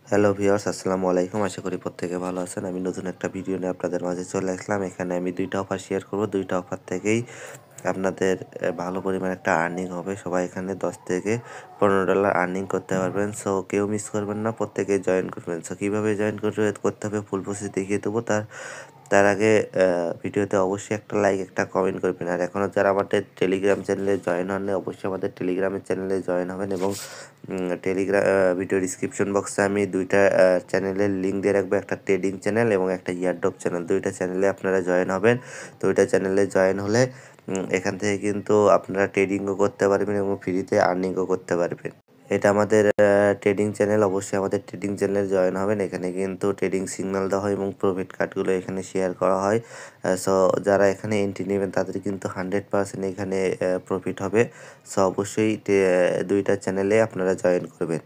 Hello viewers, আসসালামু আলাইকুম। আশা করি প্রত্যেকে ভালো আছেন। আমি নতুন একটা ভিডিও নিয়ে আপনাদের মাঝে চলে আসলাম। এখানে আমি ২টা অফার শেয়ার করব। ২টা অফার থেকেই আপনাদের ভালো পরিমাণে একটা আর্নিং হবে। সবাই এখানে $10 থেকে $15 আর্নিং করতে পারবেন। সো কেউ মিস করবেন না, প্রত্যেকেই জয়েন করবেন। সো কীভাবে জয়েন করতে হবে ফুল প্রসেস দেখিয়ে দেবো। তার তার আগে ভিডিওতে অবশ্যই একটা লাইক, একটা কমেন্ট করবেন। আর এখনও যারা আমাদের টেলিগ্রাম চ্যানেলে জয়েন হননি, অবশ্যই আমাদের টেলিগ্রামের চ্যানেলে জয়েন হবেন এবং ভিডিও ডিসক্রিপশন বক্সে আমি 2টা চ্যানেলের লিঙ্ক দিয়ে রাখবো, একটা ট্রেডিং চ্যানেল এবং একটা ইয়ারড্রপ চ্যানেল। 2টা চ্যানেলে আপনারা জয়েন হবেন। 2টা চ্যানেলে জয়েন হলে এখান থেকে কিন্তু আপনারা ট্রেডিংও করতে পারবেন এবং ফ্রিতে আর্নিংও করতে পারবেন। এটা আমাদের ট্রেডিং চ্যানেল, অবশ্যই আমাদের ট্রেডিং চ্যানেলে জয়েন হবেন। এখানে কিন্তু ট্রেডিং সিগন্যাল দেওয়া হয় এবং প্রফিট কার্ডগুলো এখানে শেয়ার করা হয়। সো যারা এখানে এন্ট্রি নেবেন তাদের কিন্তু 100% এখানে প্রফিট হবে। সো অবশ্যই 2টা চ্যানেলে আপনারা জয়েন করবেন।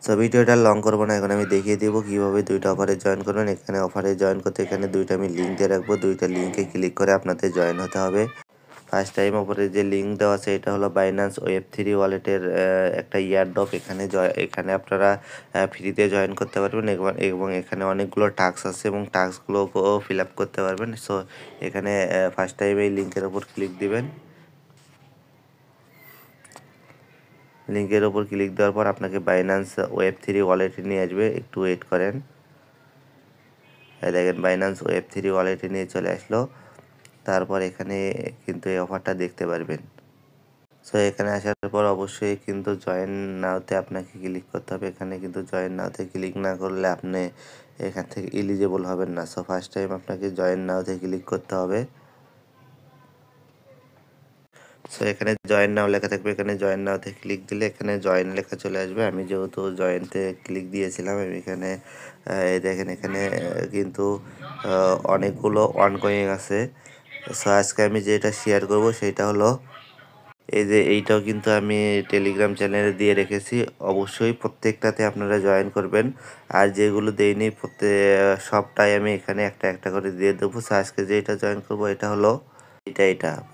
সো ভিডিওটা লং করবো না, এখন আমি দেখিয়ে দেবো কীভাবে 2টা অফারে জয়েন করবেন। এখানে অফারে জয়েন করতে এখানে 2টা আমি লিঙ্ক দিয়ে রাখবো। 2টা লিঙ্কে ক্লিক করে আপনাদের জয়েন হতে হবে। ফার্স্ট টাইম ওপরে যে লিঙ্ক দেওয়া আছে এটা হলো বাইন্যান্স ওয়েব3 ওয়ালেটের একটা ইয়ারড্রপ। এখানে আপনারা ফ্রিতে জয়েন করতে পারবেন এবং এখানে অনেকগুলো টাস্ক আছে এবং টাস্কগুলোকেও ফিল আপ করতে পারবেন। সো এখানে ফার্স্ট টাইম এই লিঙ্কের ওপর ক্লিক দিবেন। লিঙ্কের ওপর ক্লিক দেওয়ার পর আপনাকে বাইন্যান্স ওয়েব3 ওয়ালেটে নিয়ে আসবে। একটু ওয়েট করেন। দেখেন বাইন্যান্স ওয়েব3 ওয়ালেটে নিয়ে চলে আসলো। তারপর এখানে কিন্তু এই অফারটা দেখতে পারবেন। সো এখানে আসার পর অবশ্যই কিন্তু জয়েন নাওতে আপনাকে ক্লিক করতে হবে। এখানে কিন্তু জয়েন নাওতে ক্লিক না করলে আপনি এখান থেকে এলিজেবল হবেন না। সো ফার্স্ট টাইম আপনাকে জয়েন নাওতে ক্লিক করতে হবে। সো এখানে জয়েন নাও লেখা থাকবে, এখানে জয়েন নাওতে ক্লিক দিলে এখানে জয়েন লেখা চলে আসবে। আমি যেহেতু জয়েনতে ক্লিক দিয়েছিলাম, আমি এখানে দেখেন এখানে কিন্তু অনেকগুলো অনগোয়িং আছে। সো আজকে আমি যেটা শেয়ার করব সেটা হলো এই যে এইটাও কিন্তু আমি টেলিগ্রাম চ্যানেলে দিয়ে রেখেছি। অবশ্যই প্রত্যেকটাতে আপনারা জয়েন করবেন। আর যেগুলো দেইনি সবটাই আমি এখানে একটা একটা করে দিয়ে দেবো। সো আজকে যেটা জয়েন করব এটা হলো এটা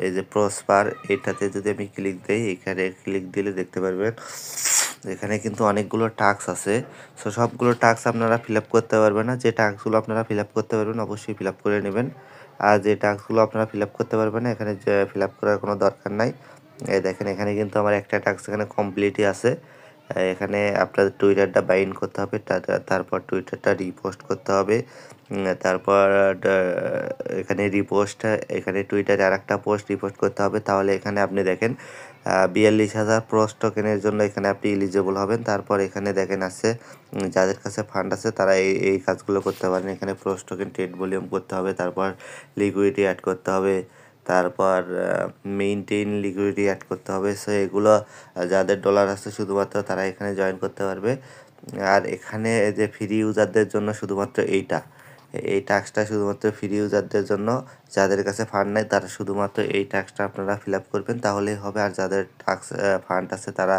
এই যে প্রসপার, এটাতে যদি আমি ক্লিক দিই, এখানে ক্লিক দিলে দেখতে পারবেন এখানে কিন্তু অনেকগুলো টাস্ক আছে। সো সবগুলো টাস্ক আপনারা ফিল আপ করতে পারবেন না। যে টাস্কগুলো আপনারা ফিল আপ করতে পারবেন অবশ্যই ফিল আপ করে নেবেন। আর যে টাস্কগুলো আপনারা ফিল আপ করতে পারবেন না, এখানে ফিল আপ করার কোনো দরকার নাই। এই দেখেন এখানে কিন্তু আমার একটা টাস্ক এখানে কমপ্লিটই আছে। এখানে আপনাদের টুইটারটা বাইন্ড করতে হবে, তারপর টুইটারটা রিপোস্ট করতে হবে। তারপর এখানে এখানে টুইটারে আরেকটা পোস্ট রিপোস্ট করতে হবে। তাহলে এখানে আপনি দেখেন 42,000 প্রোস টোকেনের জন্য এখানে আপনি এলিজেবল হবেন। তারপর এখানে দেখেন আছে যাদের কাছে ফান্ড আছে তারা এই কাজগুলো করতে পারেন। এখানে প্রোস টোকেন ট্রেড ভলিউম করতে হবে, তারপর লিকুইডিটি অ্যাড করতে হবে, তারপর মেইনটেইন লিকুইডিটি অ্যাড করতে হবে। সো এগুলো যাদের ডলার আছে শুধুমাত্র তারা এখানে জয়েন করতে পারবে। আর এখানে যে ফ্রি ইউজারদের জন্য শুধুমাত্র এই টাস্কটা শুধুমাত্র ফ্রি ইউজারদের জন্য। যাদের কাছে ফান্ড নাই তারা শুধুমাত্র এই টাস্কটা আপনারা ফিল আপ করবেন, তাহলেই হবে। আর যাদের টাস্ক ফান্ড আছে তারা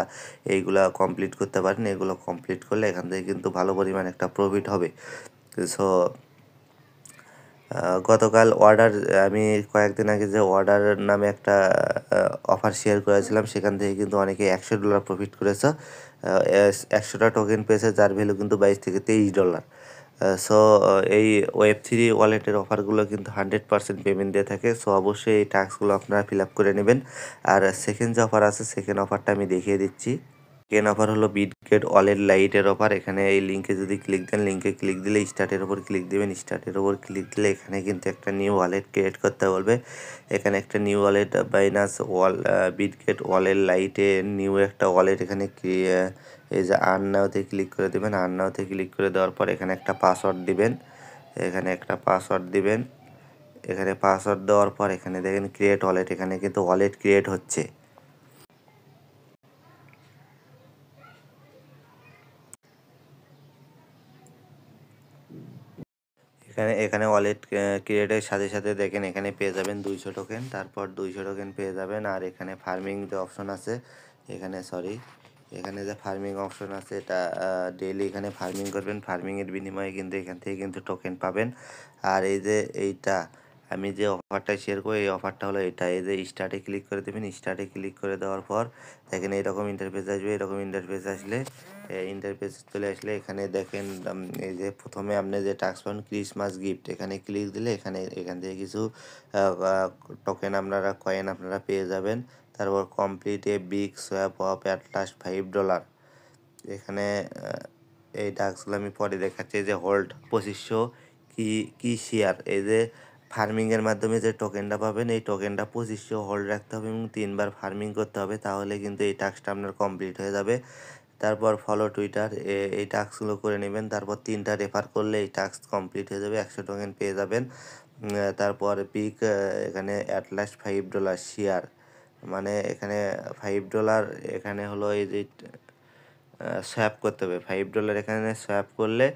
এইগুলা কমপ্লিট করতে পারেন। এগুলো কমপ্লিট করলে এখান থেকে কিন্তু ভালো পরিমাণে একটা প্রফিট হবে। সো গতকাল আমি কয়েকদিন আগে যে অর্ডার নামে একটা অফার শেয়ার করেছিলাম, সেখান থেকে কিন্তু অনেকে $100 প্রফিট করেছে। 100টা টোকেন পেয়েছে, যার ভ্যালু কিন্তু $22 থেকে $23। সো এই ওয়েব3 ওয়ালেটের অফারগুলো কিন্তু 100% পেমেন্ট দিয়ে থাকে। সো অবশ্যই এই টাস্কগুলো আপনারা ফিল আপ করে নেবেন। আর সেকেন্ড যে অফার আছে, সেকেন্ড অফারটা আমি দেখিয়ে দিচ্ছি। সেকেন্ড অফার হলো বিটগেট ওয়ালেট লাইটের অফার। এখানে এই লিঙ্কে যদি ক্লিক দেন, লিঙ্কে ক্লিক দিলে স্টার্টের ওপর ক্লিক দিবেন। স্টার্টের ওপর ক্লিক দিলে এখানে কিন্তু একটা নিউ ওয়ালেট ক্রিয়েট করতে বলবে। এখানে একটা নিউ ওয়ালেট বিটগেট ওয়ালেট লাইটে নিউ একটা ওয়ালেট এখানে এই যে আর্ন নাওতে ক্লিক করে দেবেন। আর্ন নাওতে ক্লিক করে দেওয়ার পর এখানে একটা পাসওয়ার্ড দিবেন। এখানে পাসওয়ার্ড দেওয়ার পর এখানে দেখেন ক্রিয়েট ওয়ালেট, এখানে কিন্তু ওয়ালেট ক্রিয়েট হচ্ছে। এখানে ওয়ালেট ক্রিয়েটের সাথে সাথে দেখেন এখানে পেয়ে যাবেন 200 টোকেন, তারপর 200 টোকেন পেয়ে যাবেন। আর এখানে ফার্মিং যে অপশন আছে, এখানে যে ফার্মিং অপশন আছে এটা ডেইলি এখানে ফার্মিং করবেন। ফার্মিংয়ের বিনিময়ে কিন্তু এখান থেকে কিন্তু টোকেন পাবেন। আর এই যে আমি যে অফারটা শেয়ার করি, এই অফারটা হলো এটা। এই যে স্টার্টে ক্লিক করে দেবেন। স্টার্টে ক্লিক করে দেওয়ার পর দেখেন এরকম ইন্টারফেস আসবে। এরকম ইন্টারফেস আসলে ইন্টারফেস চলে আসলে এখানে দেখেন এই যে প্রথমে আপনি যে টাস্ক পাবেন ক্রিসমাস গিফট, এখানে ক্লিক দিলে এখান থেকে কিছু টোকেন আপনারা কয়েন আপনারা পেয়ে যাবেন। তারপর complete a big swap of at last $5। এখানে এই টাস্কগুলো আমি পরে দেখাচ্ছি। যে হোল্ড 2500 কি শেয়ার, এই যে ফার্মিংয়ের মাধ্যমে যে টোকেনটা পাবেন এই টোকেনটা 2500 হোল্ড রাখতে হবে এবং 3বার ফার্মিং করতে হবে, তাহলে কিন্তু এই টাস্কটা আপনার কমপ্লিট হয়ে যাবে। তারপর ফলো টুইটার, এই টাস্কগুলো করে নেবেন। তারপর 3টা রেফার করলে এই টাস্ক কমপ্লিট হয়ে যাবে, 100 টোকেন পেয়ে যাবেন। তারপর পিক এখানে অ্যাট লাস্ট $5 শেয়ার, মানে এখানে $5 এখানে হলো এই যে সোয়াপ করতে হবে $5। এখানে সোয়াপ করলে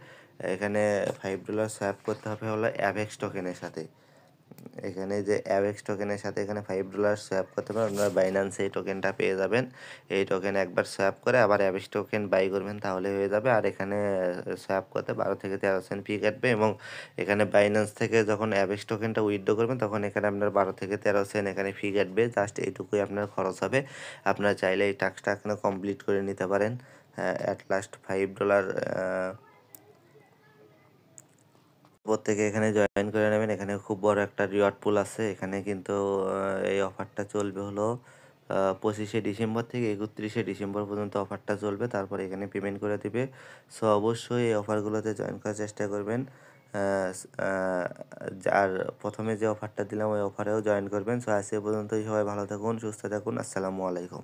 এখানে $5 সোয়াপ করতে হবে হলো অ্যাভেক্স টোকেনের সাথে। এখানে যে অ্যাভেক্স টোকেনের সাথে এখানে $5 সোয়াপ করতে পারেন, আপনারা বাইন্যান্সে এই টোকেনটা পেয়ে যাবেন। এই টোকেন একবার সোয়াপ করে আবার অ্যাভেক্স টোকেন বাই করবেন, তাহলে হয়ে যাবে। আর এখানে সোয়াপ করতে 12 থেকে 13 সেন্ট ফি কাটবে এবং এখানে বাইন্যান্স থেকে যখন অ্যাভেক্স টোকেনটা উইথড্র করবেন তখন এখানে আপনার 12 থেকে 13 সেন্ট এখানে ফি কাটবে। জাস্ট এইটুকুই আপনার খরচ হবে। আপনারা চাইলে এই টাস্কটা এখানে কমপ্লিট করে নিতে পারেন। অ্যাট লাস্ট $5 প্রত্যেকে এখানে জয়েন করে নেবেন। এখানে খুব বড় একটা রিওয়ার্ড পুল আছে। এখানে কিন্তু এই অফারটা চলবে হলো 25শে ডিসেম্বর থেকে 31শে ডিসেম্বর পর্যন্ত অফারটা চলবে। তারপর এখানে পেমেন্ট করে দিবে। সো অবশ্যই এই অফারগুলোতে জয়েন করার চেষ্টা করবেন। আর প্রথমে যে অফারটা দিলাম ওই অফারেও জয়েন করবেন। সো আজকে পর্যন্তই, সবাই ভালো থাকুন, সুস্থ থাকুন। আসসালামু আলাইকুম।